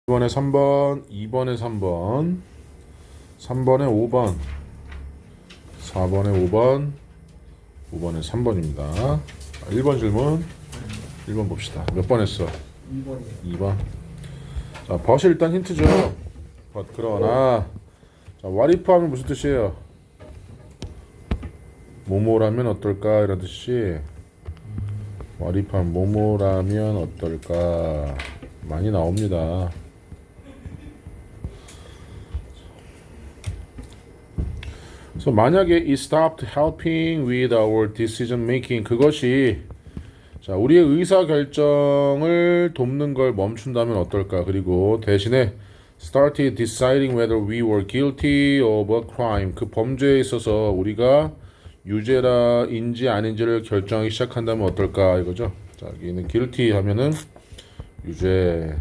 1번에 3번, 2번에 3번, 3번에 5번, 4번에 5번, 5번에 3번입니다. 1번 질문, 1번 봅시다. 몇 번 했어? 2번이요. 2번. 자, 벗이 일단 힌트죠. 벗 그러나 자, what if 하면 무슨 뜻이에요? 뭐뭐라면 어떨까 이런 뜻이. what if 하면 뭐뭐라면 어떨까 많이 나옵니다. 그래서 만약에 it stopped helping with our decision making 그것이 자 우리의 의사 결정을 돕는 걸 멈춘다면 어떨까? 그리고 대신에 started deciding whether we were guilty of a crime 그 범죄에 있어서 우리가 유죄라인지 아닌지를 결정하기 시작한다면 어떨까 이거죠. 자 여기는 guilty 하면은 유죄.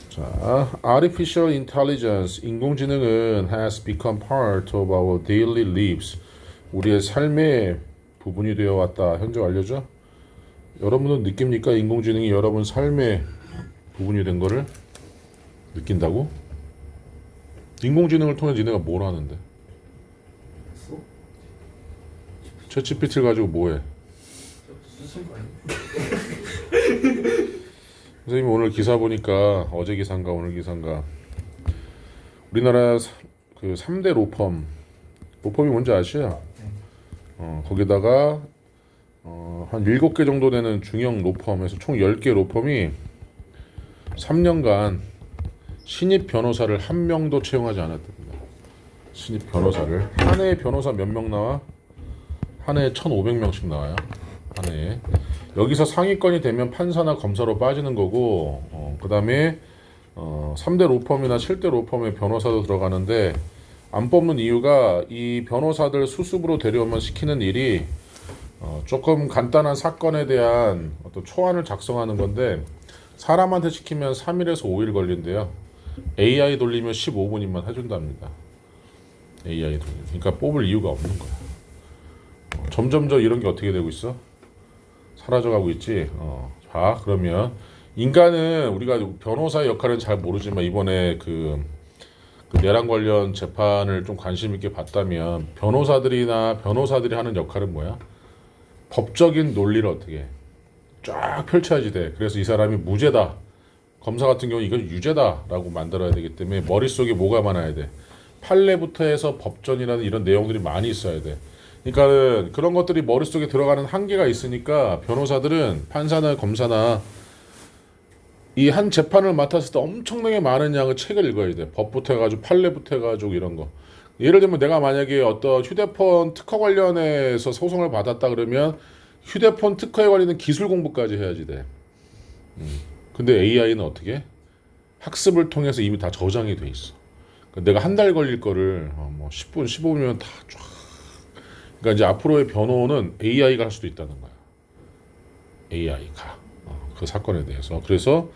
자, artificial intelligence, 인공지능은 has become part of our daily lives. 우리의 삶의 부분이 되어 왔다. 현재 완료죠? 여러분은 느낍니까? 인공지능이 여러분 삶의 부분이 된 거를 느낀다고? 인공지능을 통해 니네가 뭘 하는데? 챗GPT를 가지고 뭐 해? 쓰신 거 아니에요? 선생님 오늘 기사 보니까 어제 기사인가 오늘 기사인가 우리나라 그 3대 로펌이 뭔지 아시죠? 거기다가 한 7개 정도 되는 중형 로펌에서 총 10개 로펌이 3년간 신입 변호사를 한 명도 채용하지 않았답니다. 신입 변호사를 한 해에 변호사 몇 명 나와? 한 해에 1,500명씩 나와요. 한 해에. 여기서 상위권이 되면 판사나 검사로 빠지는 거고 그 다음에 3대 로펌이나 7대 로펌의 변호사도 들어가는데 안 뽑는 이유가 이 변호사들 수습으로 데려오면 시키는 일이 조금 간단한 사건에 대한 어떤 초안을 작성하는 건데 사람한테 시키면 3일에서 5일 걸린대요. AI 돌리면 15분이면 해준답니다. AI 돌리면. 그러니까 뽑을 이유가 없는 거야. 점점 이런 게 어떻게 되고 있어? 사라져가고 있지. 자, 그러면 인간은 우리가 변호사의 역할은 잘 모르지만 이번에 그 내란 관련 재판을 좀 관심 있게 봤다면 변호사들이 하는 역할은 뭐야? 법적인 논리를 어떻게 쫙 펼쳐야지 돼. 그래서 이 사람이 무죄다. 검사 같은 경우 이건 유죄다라고 만들어야 되기 때문에 머릿속에 뭐가 많아야 돼? 판례부터 해서 법전이라는 이런 내용들이 많이 있어야 돼. 그러니까 그런 것들이 머릿속에 들어가는 한계가 있으니까 변호사들은 판사나 검사나 이 한 재판을 맡았을 때 엄청나게 많은 양의 책을 읽어야 돼. 법부터 해가지고 판례부터 해가지고 이런 거. 예를 들면 내가 만약에 어떤 휴대폰 특허 관련해서 소송을 받았다 그러면 휴대폰 특허에 관련된 기술 공부까지 해야지 돼. 근데 AI는 어떻게? 학습을 통해서 이미 다 저장이 돼 있어. 그러니까 내가 한 달 걸릴 거를 뭐 10분, 15분이면 다 쫙. 그러니까 이제 앞으로의 변호는 AI가 할 수도 있다는 거야. AI가 그 사건에 대해서. 그래서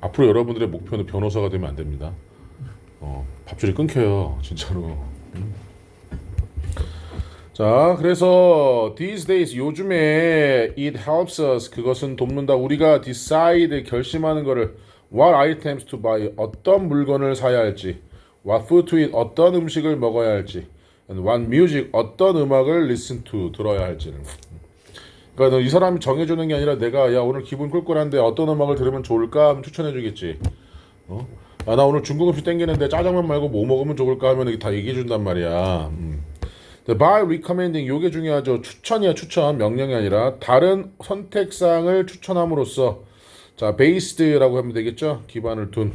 앞으로 여러분들의 목표는 변호사가 되면 안 됩니다. 밥줄이 끊겨요, 진짜로. 자, 그래서 these days 요즘에 it helps us 그것은 돕는다. 우리가 decide 결심하는 거를 what items to buy 어떤 물건을 사야 할지, what food to eat 어떤 음식을 먹어야 할지. And what music 어떤 음악을 listen to 들어야 할지는. 그러니까 이 사람이 정해주는 게 아니라 내가 야 오늘 기분 꿀꿀한데 어떤 음악을 들으면 좋을까 하면 추천해주겠지. 나 오늘 중국 음식 땡기는데 짜장면 말고 뭐 먹으면 좋을까 하면 다 얘기해준단 말이야. By recommending 요게 중요하죠. 추천이야 추천 명령이 아니라 다른 선택사항을 추천함으로써 자 based라고 하면 되겠죠. 기반을 둔.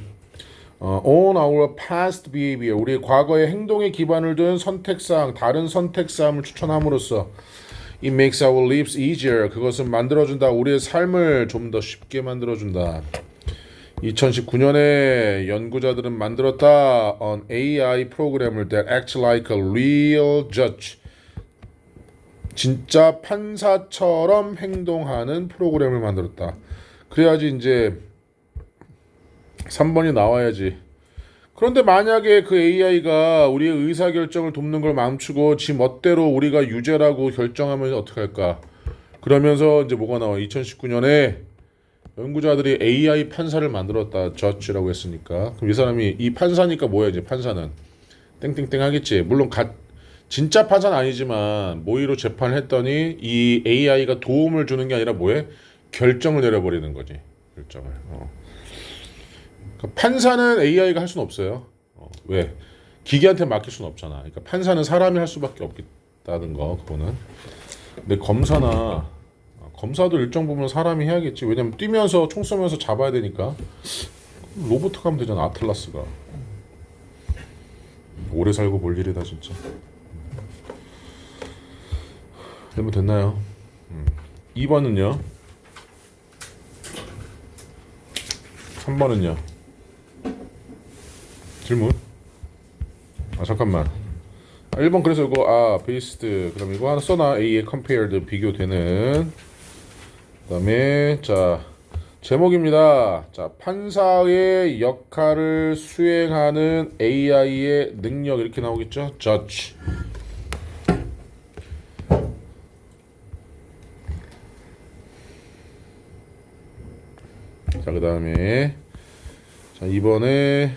on our past behavior 우리의 과거의 행동에 기반을 둔 선택사항 다른 선택사항을 추천함으로써 it makes our lives easier 그것은 만들어준다 우리의 삶을 좀 더 쉽게 만들어준다. 2019년에 연구자들은 만들었다 an AI 프로그램을 that acts like a real judge 진짜 판사처럼 행동하는 프로그램을 만들었다. 그래야지 이제 3번이 나와야지. 그런데 만약에 그 AI가 우리의 의사결정을 돕는 걸 멈추고 지 멋대로 우리가 유죄라고 결정하면 어떡할까? 그러면서 이제 뭐가 나와? 2019년에 연구자들이 AI 판사를 만들었다. 저치라고 했으니까. 그럼 이 사람이 이 판사니까 뭐야 이제 판사는 땡땡땡 하겠지. 물론 진짜 판사는 아니지만 모의로 재판을 했더니 이 AI가 도움을 주는 게 아니라 뭐해? 결정을 내려버리는 거지. 결정을. 그러니까 판사는 AI가 할 수는 없어요. 왜? 기계한테 맡길 수는 없잖아. 그러니까 판사는 사람이 할 수밖에 없다는 거 그거는. 근데 검사도 일정 부분 사람이 해야겠지. 왜냐면 뛰면서 총 쏘면서 잡아야 되니까. 로봇 하면 되잖아. 아틀라스가. 오래 살고 볼 일이다 진짜. 되면 됐나요? 2번은요? 3번은요? 질문? 잠깐만. 1번 그래서 이거 베이스드 그럼 이거 하나 써놔. A에 compared 비교되는. 그다음에 자 제목입니다. 자 판사의 역할을 수행하는 AI의 능력 이렇게 나오겠죠? Judge. 자 그다음에 자 이번에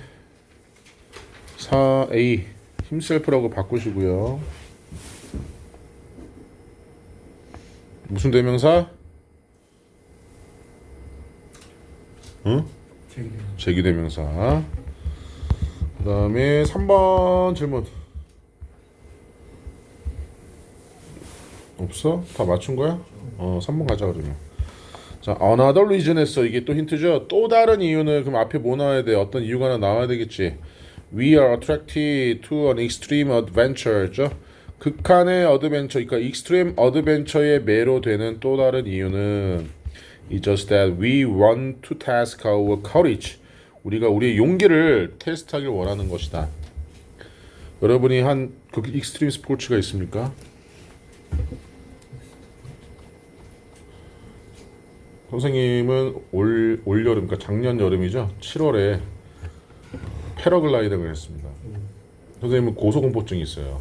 4A himself라고 바꾸시고요. 무슨 대명사? 응? 제기대명사. 그 다음에 3번 질문 없어? 다 맞춘 거야? 3번 가자 그러면. 자, another reason 했어. 이게 또 힌트죠. 또 다른 이유는 그럼 앞에 뭐 나와야 돼? 어떤 이유가 하나 나와야 되겠지. We are attracted to an extreme adventure죠. 극한의 어드벤처, 그러니까 extreme adventure에 매료되는 또 다른 이유는 It's just that we want to test our courage. 우리가 우리의 용기를 테스트하길 원하는 것이다. 여러분이 한 그 익스트림 스포츠가 있습니까? 선생님은 올 여름, 그러니까 작년 여름이죠. 7월에 패러글라이딩을 했습니다. 선생님은 고소공포증이 있어요.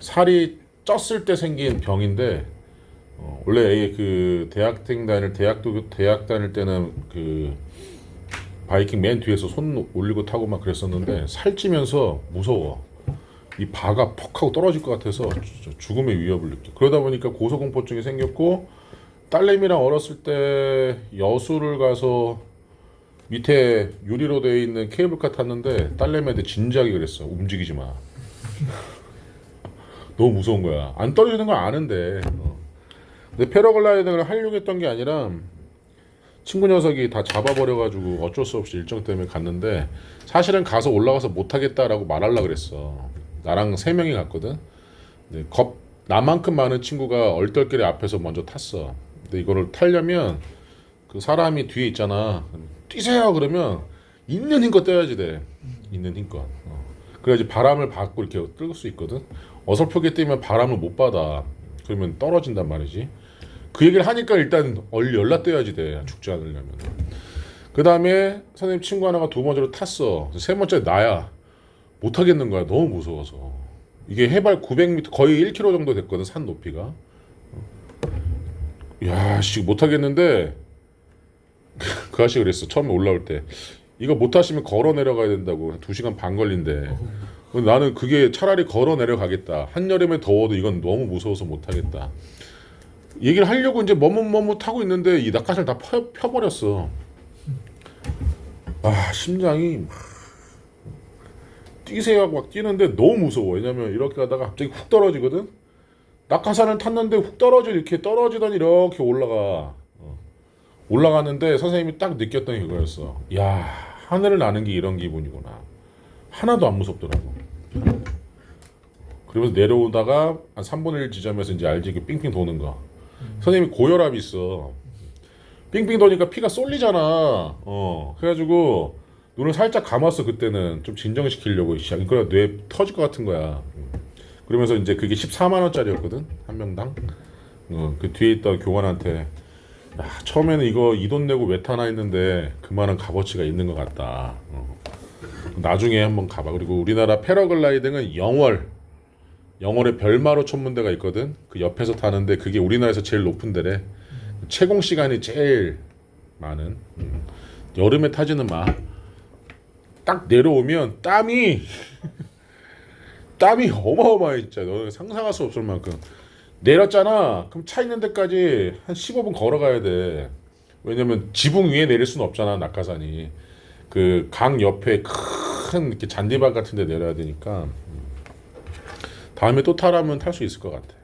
살이 쪘을 때 생긴 병인데 원래 그 대학 다닐 때는 그 바이킹 맨 뒤에서 손 올리고 타고 막 그랬었는데 살찌면서 무서워. 이 바가 퍽 하고 떨어질 것 같아서 죽음의 위협을 느껴. 그러다 보니까 고소공포증이 생겼고 딸내미랑 어렸을 때 여수를 가서 밑에 유리로 되어 있는 케이블카 탔는데 딸내미한테 진지하게 그랬어. 움직이지 마. 너무 무서운 거야. 안 떨어지는 걸 아는데. 근데 패러글라이딩을 하려고 했던 게 아니라 친구 녀석이 다 잡아버려가지고 어쩔 수 없이 일정 때문에 갔는데 사실은 가서 올라가서 못하겠다라고 말하려고 그랬어. 나랑 3명이 갔거든. 근데 나만큼 많은 친구가 얼떨결에 앞에서 먼저 탔어. 근데 이거를 타려면 그 사람이 뒤에 있잖아. 뛰세요 그러면 있는 힘껏 떼야지 돼. 있는 힘껏. 그래야지 바람을 받고 이렇게 뜰 수 있거든. 어설프게 뛰면 바람을 못 받아. 그러면 떨어진단 말이지. 그 얘기를 하니까 일단 열라 떼야지 돼. 죽지 않으려면. 그 다음에 선생님 친구 하나가 2번째로 탔어. 3번째 나야. 못 하겠는 거야. 너무 무서워서. 이게 해발 900m 거의 1km 정도 됐거든. 산 높이가. 야, 씨, 못 하겠는데 그 아저씨 그랬어. 처음에 올라올 때. 이거 못 하시면 걸어 내려가야 된다고. 2시간 반 걸린대. 나는 그게 차라리 걸어 내려가겠다. 한여름에 더워도 이건 너무 무서워서 못 하겠다. 얘기를 하려고 이제 머뭇머뭇하고 있는데 이 낙하산을 다 펴버렸어. 심장이 뛰세요 하고 막 뛰는데 너무 무서워. 왜냐면 이렇게 가다가 갑자기 훅 떨어지거든. 낙하산을 탔는데 훅 이렇게 떨어지더니 이렇게 올라가는데 선생님이 딱 느꼈던 게 그거였어. 야, 하늘을 나는 게 이런 기분이구나. 하나도 안 무섭더라고. 그러면서 내려오다가 한 3분의 1 지점에서 이제 알지? 그 삥삥 도는 거. 선생님이 고혈압이 있어. 삥삥 도니까 피가 쏠리잖아. 그래가지고 눈을 살짝 감았어. 그때는 좀 진정시키려고. 그러다 뇌 터질 것 같은 거야. 그러면서 이제 그게 14만 원짜리였거든. 한 명당. 그 뒤에 있던 교관한테 처음에는 이거 이 돈 내고 왜 타나 했는데 그만한 값어치가 있는 것 같다. 나중에 한번 가봐. 그리고 우리나라 패러글라이딩은 영월 영월에 별마로 천문대가 있거든. 그 옆에서 타는데 그게 우리나라에서 제일 높은 데래. 채공 시간이 제일 많은. 여름에 타지는 마. 딱 내려오면 땀이 어마어마해 진짜. 너는 상상할 수 없을 만큼. 내렸잖아. 그럼 차 있는 데까지 한 15분 걸어가야 돼. 왜냐면 지붕 위에 내릴 수는 없잖아. 낙하산이. 그 강 옆에 큰 이렇게 잔디밭 같은 데 내려야 되니까. 다음에 또 타라면 탈 수 있을 것 같아.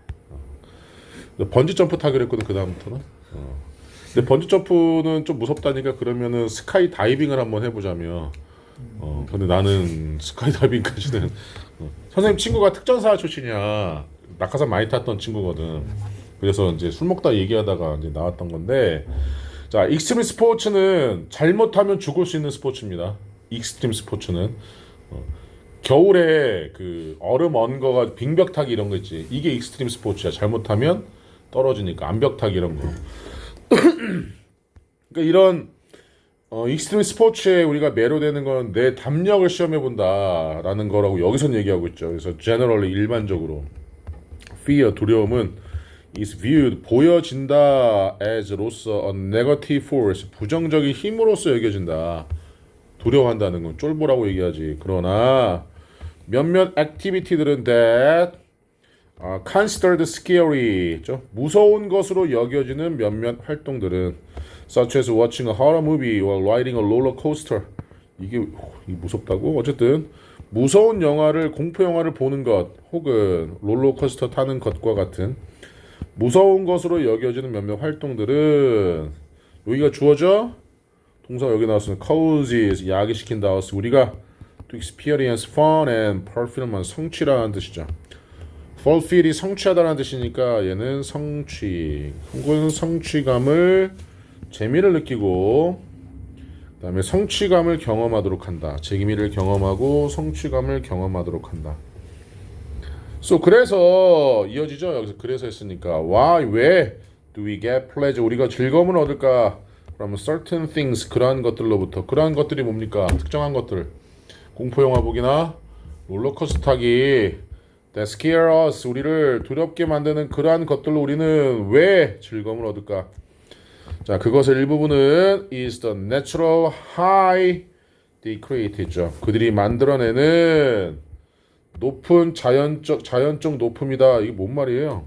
번지 점프 타기로 했거든. 그 다음부터는. 근데 번지 점프는 좀 무섭다니까 그러면은 스카이 다이빙을 한번 해보자며. 근데 나는 스카이 다이빙까지는 선생님 친구가 특전사 출신이야. 낙하산 많이 탔던 친구거든. 그래서 이제 술 먹다 얘기하다가 이제 나왔던 건데, 자, 익스트림 스포츠는 잘못하면 죽을 수 있는 스포츠입니다. 익스트림 스포츠는 겨울에 그 얼음 언 거가 빙벽 타기 이런 거 있지. 이게 익스트림 스포츠야. 잘못하면 떨어지니까 암벽 타기 이런 거. 그러니까 이런 익스트림 스포츠에 우리가 매료되는 건 내 담력을 시험해 본다라는 거라고 여기선 얘기하고 있죠. 그래서 generally 일반적으로 fear 두려움은 is viewed 보여진다 as로서 a negative force 부정적인 힘으로서 여겨진다. 두려워한다는 건 쫄보라고 얘기하지. 그러나 몇몇 액티비티들은 that considered scary 무서운 것으로 여겨지는 몇몇 활동들은 such as watching a horror movie or riding a roller coaster 이게 무섭다고? 어쨌든 무서운 영화를 공포 영화를 보는 것 혹은 롤러코스터 타는 것과 같은 무서운 것으로 여겨지는 몇몇 활동들은 여기가 주어져 동사가 여기 나왔으면 causes 야기시킨다. 우리가 to experience fun and fulfillment 성취라는 뜻이죠. fulfill이 성취하다라는 뜻이니까 얘는 성취 혹은 성취감을 재미를 느끼고 그 다음에 성취감을 경험하도록 한다. 재미를 경험하고 성취감을 경험하도록 한다. 그래서 이어지죠. 여기서 그래서 했으니까 why 왜 do we get pleasure 우리가 즐거움을 얻을까? 그러면 certain things 그러한 것들로부터 그러한 것들이 뭡니까? 특정한 것들 공포 영화 보기나 롤러코스터 타기 that scare us 우리를 두렵게 만드는 그러한 것들로 우리는 왜 즐거움을 얻을까? 자, 그것의 일부분은 is the natural high they create 있죠. 그들이 만들어내는 높은 자연적 높음이다. 이게 뭔 말이에요?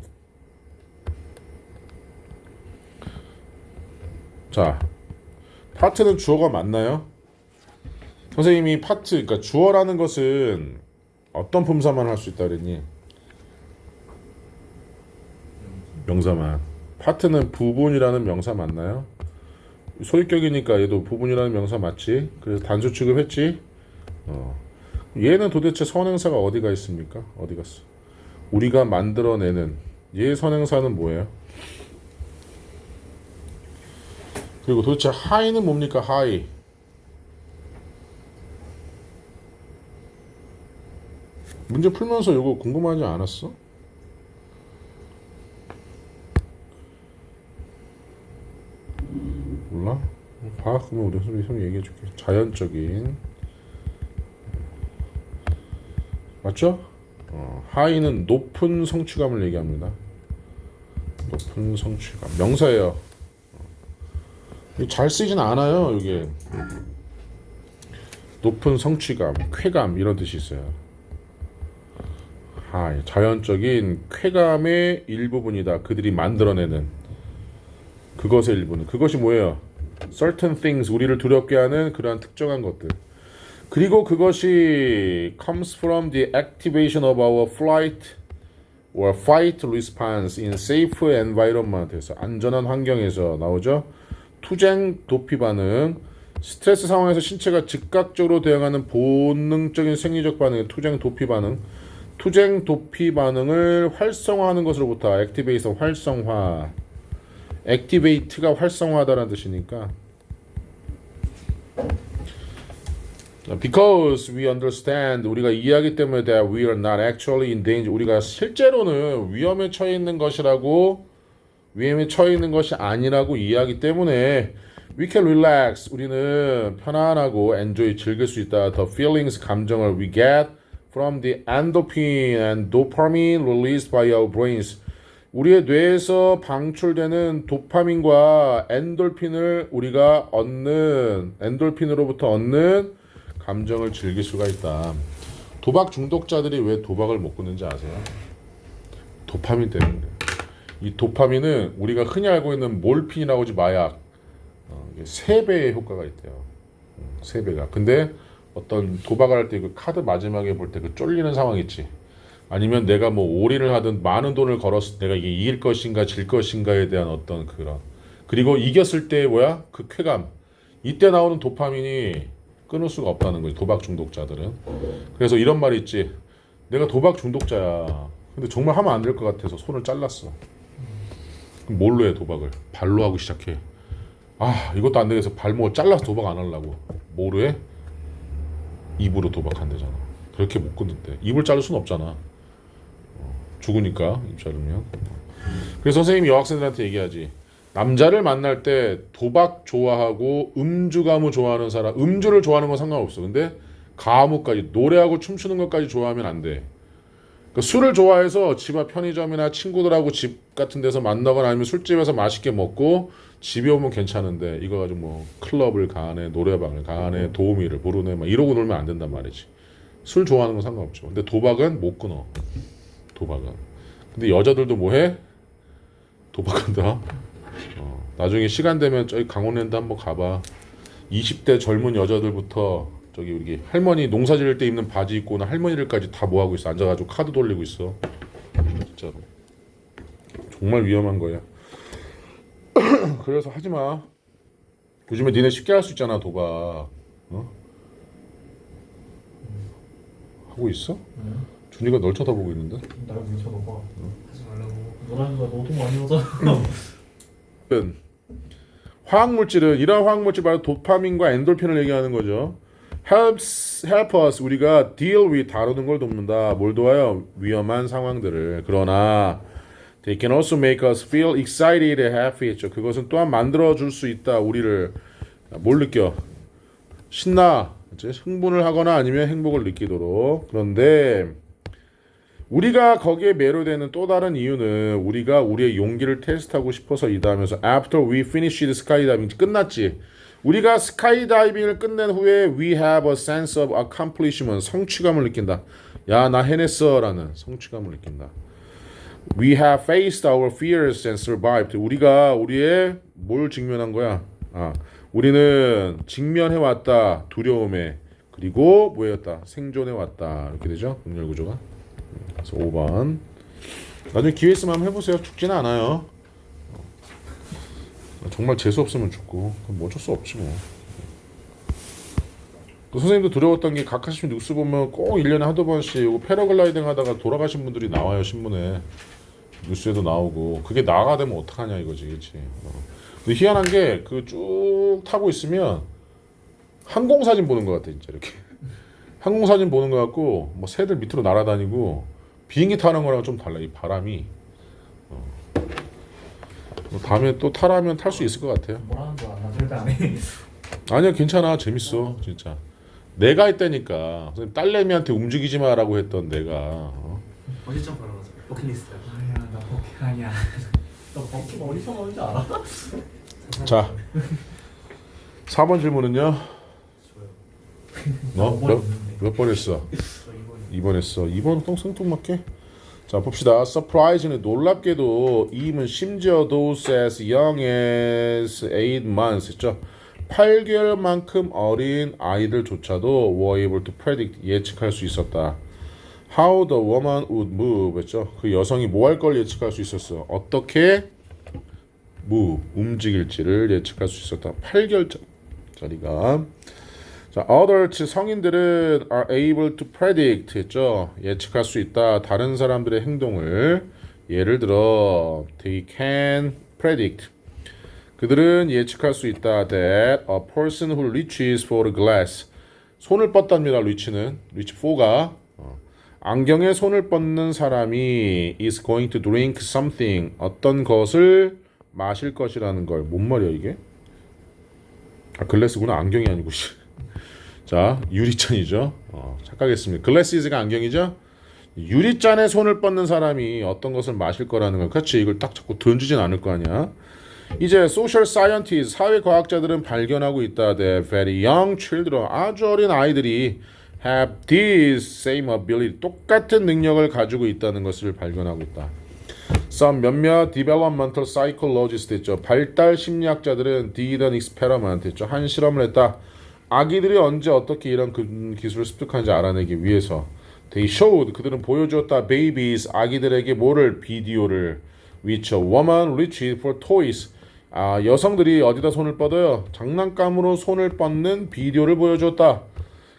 자, 파트는 주어가 맞나요? 선생님이 파트, 그러니까 주어라는 것은 어떤 품사만 할 수 있다 그랬니? 명사만. 파트는 부분이라는 명사 맞나요? 소유격이니까 얘도 부분이라는 명사 맞지? 그래서 단수 취급했지? 얘는 도대체 선행사가 어디가 있습니까? 어디 갔어? 우리가 만들어내는 얘 선행사는 뭐예요? 그리고 도대체 하이는 뭡니까? 하이 문제 풀면서 이거 궁금하지 않았어? 몰라? 봐. 그러면 우리 선생님이 얘기해줄게. 자연적인 맞죠? 하이는 높은 성취감을 얘기합니다. 높은 성취감 명사예요. 잘 쓰이진 않아요. 이게 높은 성취감, 쾌감 이런 뜻이 있어요. 하이 자연적인 쾌감의 일부분이다. 그들이 만들어내는 그것의 일부는 그것이 뭐예요? certain things 우리를 두렵게 하는 그러한 특정한 것들. 그리고 그것이 comes from the activation of our flight or fight response in safe environment에서 안전한 환경에서 나오죠. 투쟁 도피 반응 스트레스 상황에서 신체가 즉각적으로 대응하는 본능적인 생리적 반응 투쟁 도피 반응 투쟁 도피 반응을 활성화하는 것으로부터 activation 활성화 activate가 활성화하다라는 뜻이니까 because we understand 우리가 이해하기 때문에 that we are not actually in danger 우리가 실제로는 위험에 처해 있는 것이라고 위험에 처해 있는 것이 아니라고 이해하기 때문에 we can relax 우리는 편안하고 enjoy 즐길 수 있다 the feelings 감정을 we get from the endorphin and dopamine released by our brains. 우리의 뇌에서 방출되는 도파민과 엔돌핀을 우리가 엔돌핀으로부터 얻는 감정을 즐길 수가 있다. 도박 중독자들이 왜 도박을 못 끊는지 아세요? 도파민 때문에. 이 도파민은 우리가 흔히 알고 있는 몰핀이라고 하지 마약 3배의 효과가 있대요. 3배가. 근데 어떤 도박을 할 때 그 카드 마지막에 볼 때 그 쫄리는 상황 있지. 아니면 내가 뭐 올인을 하든 많은 돈을 걸었을 때 내가 이게 이길 것인가 질 것인가에 대한 어떤 그런. 그리고 이겼을 때 그 쾌감. 이때 나오는 도파민이 끊을 수가 없다는 거지. 도박 중독자들은. 그래서 이런 말이 있지. 내가 도박 중독자야. 근데 정말 하면 안 될 것 같아서 손을 잘랐어. 그럼 뭘로 해 도박을? 발로 하고 시작해. 아 이것도 안 되겠어. 발목 잘라서 도박 안 하려고. 뭐로 해? 입으로 도박한대잖아. 그렇게 못 끊는데. 입을 자를 순 없잖아. 죽으니까 입 자르면. 그래서 선생님이 여학생들한테 얘기하지. 남자를 만날 때 도박 좋아하고 음주 가무 좋아하는 사람. 음주를 좋아하는 건 상관없어. 근데 가무까지 노래하고 춤추는 것까지 좋아하면 안 돼. 그러니까 술을 좋아해서 집 앞 편의점이나 친구들하고 집 같은 데서 만나거나 아니면 술집에서 맛있게 먹고 집에 오면 괜찮은데 이거 가지고 뭐 클럽을 가네, 노래방을 가네, 도우미를 부르네 막 이러고 놀면 안 된단 말이지. 술 좋아하는 건 상관없죠. 근데 도박은 못 끊어. 도박은. 근데 여자들도 뭐 해? 도박한다. 나중에 시간 되면 저기 강원랜드 한번 가봐. 20대 젊은 여자들부터 저기 우리 할머니 농사 지을 때 입는 바지 입고 오는 할머니들까지 다 뭐 하고 있어. 앉아가지고 카드 돌리고 있어. 진짜로. 정말 위험한 거야. 그래서 하지 마. 요즘에 니네 쉽게 할 수 있잖아 도박. 하고 있어? 준이가 널 쳐다보고 있는데? 나를 왜 쳐다봐? 하지 말라고. 너랑 나 노동 많이 오잖아. 화학물질은 이런 화학물질 바로 도파민과 엔돌핀을 얘기하는 거죠. help us 우리가 deal with 다루는 걸 돕는다. 뭘 도와요? 위험한 상황들을. 그러나 they can also make us feel excited and happy 했죠. 그것은 또한 만들어 줄 수 있다. 우리를 뭘 느껴? 신나. 흥분을 하거나 아니면 행복을 느끼도록. 그런데 우리가 거기에 매료되는 또 다른 이유는 우리가 우리의 용기를 테스트하고 싶어서이다 하면서 after we finished skydiving 끝났지. 우리가 스카이다이빙을 끝낸 후에 we have a sense of accomplishment 성취감을 느낀다. 야, 나 해냈어 라는 성취감을 느낀다. We have faced our fears and survived. 우리가 우리의 뭘 직면한 거야? 우리는 직면해왔다. 두려움에. 그리고 뭐였다? 생존해왔다. 이렇게 되죠? 분열 구조가. 그래서 5번. 나중에 기회 있으면 한번 해보세요. 죽지는 않아요. 정말 재수 없으면 죽고 뭐 어쩔 수 없지 뭐. 또 선생님도 두려웠던 게 가카시미 뉴스 보면 꼭 1년에 한두 번씩 패러글라이딩 하다가 돌아가신 분들이 나와요. 신문에 뉴스에도 나오고. 그게 나가 되면 어떡하냐 이거지. 그치? 근데 희한한 게 그 쭉 타고 있으면 항공사진 보는 것 같아 진짜 이렇게. 항공사진 보는 것 같고 뭐 새들 밑으로 날아다니고 비행기 타는 거랑 좀 달라. 이 바람이. 다음에 또 타라면 탈 수 있을 것 같아요. 뭐라는 거야? 나 절대 안 해. 아니야 괜찮아. 재밌어 진짜. 내가 했다니까. 선생님 딸내미한테 움직이지 마라고 했던 내가. 버시점 바로 가자. 버킷리스트. 아니야 나 버킷 아니야. 너 버킷 어디서 나오는지 알아? 자 4번 질문은요. 너 몇 번 했어? 저 2번 했어. 2번 똥 생뚱맞게. 자 봅시다. Surprise는 놀랍게도 even 심지어 those as young as 8 months 했죠. 8개월만큼 어린 아이들조차도 were able to predict 예측할 수 있었다. How the woman would move 했죠. 그 여성이 뭐 할 걸 예측할 수 있었어. 어떻게 move 움직일지를 예측할 수 있었다. 8개월짜리가. 자, adults 성인들은 are able to predict 했죠. 예측할 수 있다. 다른 사람들의 행동을. 예를 들어 they can predict. 그들은 예측할 수 있다. That a person who reaches for a glass. 손을 뻗답니다. reach는. reach for가. 안경에 손을 뻗는 사람이 is going to drink something. 어떤 것을 마실 것이라는 걸. 뭔 말이야 이게? 글래스구나. 안경이 아니고. 자, 유리잔이죠. 착각했습니다. 글래시즈가 안경이죠. 유리잔에 손을 뻗는 사람이 어떤 것을 마실 거라는 걸, 그렇지, 이걸 딱 자꾸 던지진 않을 거 아니야. 이제 social scientists, 사회과학자들은 발견하고 있다. That very young children, 아주 어린 아이들이 have this same ability, 똑같은 능력을 가지고 있다는 것을 발견하고 있다. Some 몇몇 developmental psychologists 있죠. 발달 심리학자들은 did an experiment 했죠. 한 실험을 했다. 아기들이 언제 어떻게 이런 기술을 습득하는지 알아내기 위해서. They showed, 그들은 보여주었다. Babies, 아기들에게 뭐를? 비디오를. Which a woman reached for toys. 여성들이 어디다 손을 뻗어요? 장난감으로 손을 뻗는 비디오를 보여주었다.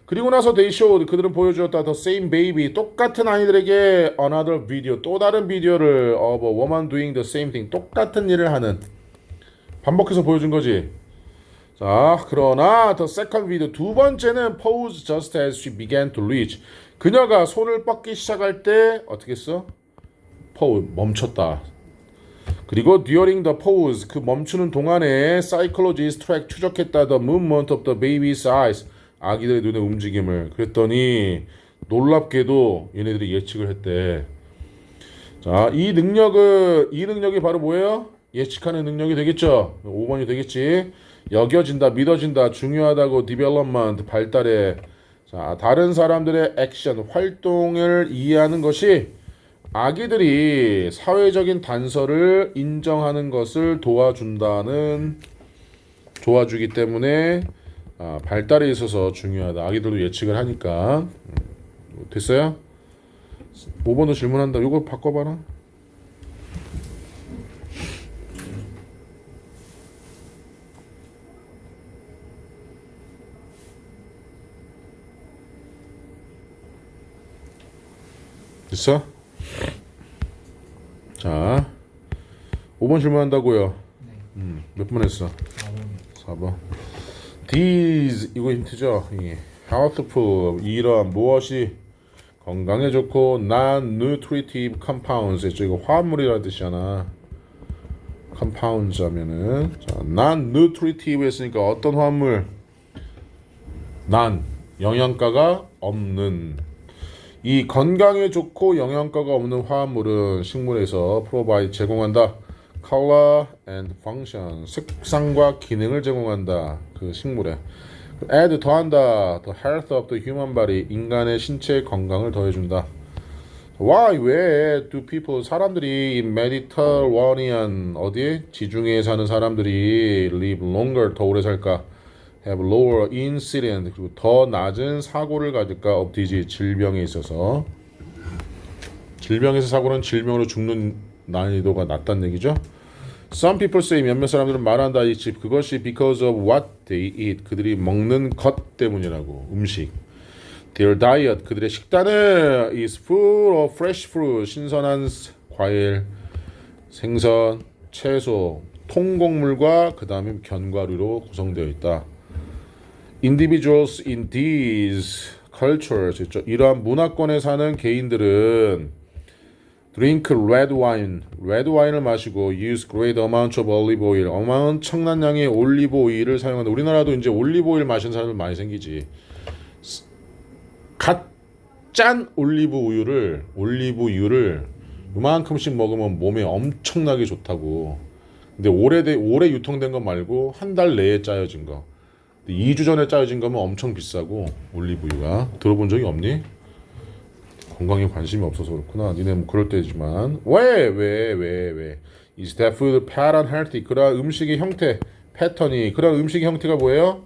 그리고 나서 they showed, 그들은 보여주었다. The same baby, 똑같은 아이들에게 another video, 또 다른 비디오를 of a woman doing the same thing, 똑같은 일을 하는. 반복해서 보여준 거지. 자, 그러나 the second video, 두 번째는 pose just as she began to reach. 그녀가 손을 뻗기 시작할 때 어떻게 했어? pose, 멈췄다. 그리고 during the pause, 그 멈추는 동안에 psychologists track, 추적했다. The movement of the baby's eyes, 아기들의 눈의 움직임을. 그랬더니 놀랍게도 얘네들이 예측을 했대. 자, 이 능력이 바로 뭐예요? 예측하는 능력이 되겠죠. 5번이 되겠지. 여겨진다, 믿어진다, 중요하다고, development, 발달에. 자, 다른 사람들의 액션, 활동을 이해하는 것이 아기들이 사회적인 단서를 인정하는 것을 도와주기 때문에 발달에 있어서 중요하다. 아기들도 예측을 하니까. 됐어요? 5번도 질문한다. 이거 바꿔봐라. 됐어? 자, 5번 질문한다고요. 네. 몇 번 했어? 4번. 4번. These, 이거 힌트죠. healthful, 이러한 무엇이 건강에 좋고 non-nutritive compounds 했죠. 이거 화합물이라는 뜻이잖아. compounds 하면은, 자, non-nutritive 했으니까 어떤 화합물? 영양가가 없는. 이 건강에 좋고 영양가가 없는 화합물은 식물에서 provide, 제공한다. color and function, 색상과 기능을 제공한다. 그 식물에. add, 더한다. the health of the human body, 인간의 신체 건강을 더해준다. why, 왜 do people, 사람들이 in Mediterranean, 어디에? 지중해에 사는 사람들이 live longer, 더 오래 살까? have lower incidence, 그리고 더 낮은 사고를 가질까? of disease, 질병에 있어서. 질병에서 사고는 질병으로 죽는 난이도가 낮다는 얘기죠. Some people say, 몇몇 사람들은 말한다. 이 집, 그것이 because of what they eat, 그들이 먹는 것 때문이라고. 음식. Their diet, 그들의 식단은 is full of fresh fruit, 신선한 과일, 생선, 채소, 통곡물과 그 다음에 견과류로 구성되어 있다. Individuals in these cultures, 이러한 문화권에 사는 개인들은 drink red wine을 마시고 use great amounts of olive oil, 엄청난 양의 올리브 오일을 사용한다. 우리나라도 이제 올리브 오일 마시는 사람들 많이 생기지. 갓 짠 올리브 유를 요만큼씩 먹으면 몸에 엄청나게 좋다고. 근데 오래 유통된 거 말고 한 달 내에 짜여진 거. 2주 전에 짜여진 거면 엄청 비싸고, 올리브유가. 들어본 적이 없니? 건강에 관심이 없어서 그렇구나. 니네 뭐 그럴 때지만. 왜? Is that food pattern healthy? 그런 음식의 형태, 패턴이, 그런 음식의 형태가 뭐예요?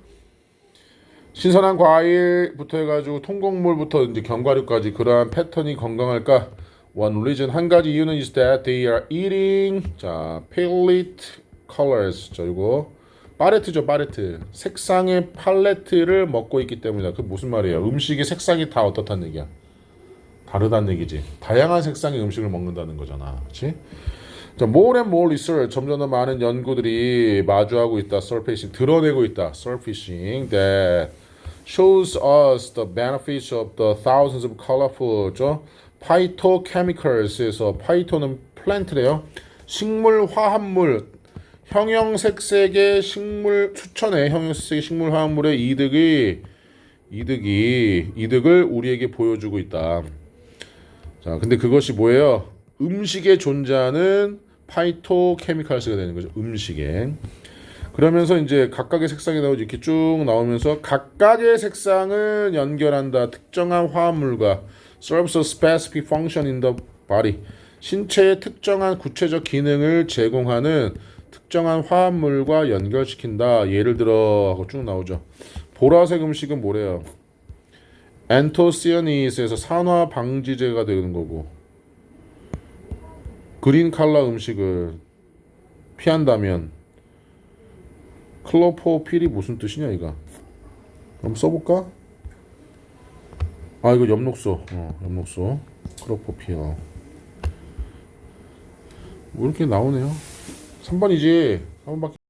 신선한 과일부터 해가지고 통곡물부터 이제 견과류까지 그러한 패턴이 건강할까? One reason, 한 가지 이유는 is that they are eating, 자, palette colors. 자, 이거 팔레트죠, 팔레트. 색상의 팔레트를 먹고 있기 때문이다. 그 무슨 말이에요? 음식의 색상이 다 어떻다는 얘기야? 다르다는 얘기지. 다양한 색상의 음식을 먹는다는 거잖아. 그렇지? 자, more and more research, 점점 더 많은 연구들이 마주하고 있다. surfacing, 드러내고 있다. surfacing that shows us the benefits of the thousands of colorful, phytochemicals에서, 파이토는 플랜트래요. 식물 화합물, 형형색색의 식물 추천해. 형형색색의 식물 화합물의 이득이 이득을 우리에게 보여주고 있다. 자, 근데 그것이 뭐예요? 음식에 존재하는 파이토케미칼스가 되는 거죠. 음식에. 그러면서 이제 각각의 색상이 나오죠. 이렇게 쭉 나오면서 각각의 색상을 연결한다. 특정한 화합물과 serves a specific function in the body. 신체의 특정한 구체적 기능을 제공하는 특정한 화합물과 연결시킨다. 예를 들어 하고 쭉 나오죠. 보라색 음식은 뭐래요? 엔토시아니스에서 산화 방지제가 되는 거고, 그린 칼라 음식을 피한다면 클로포필이 무슨 뜻이냐 이거? 한번 써볼까? 아 이거 엽록소. 엽록소. 클로포필. 뭐 이렇게 나오네요. 3번이지. 3번밖에.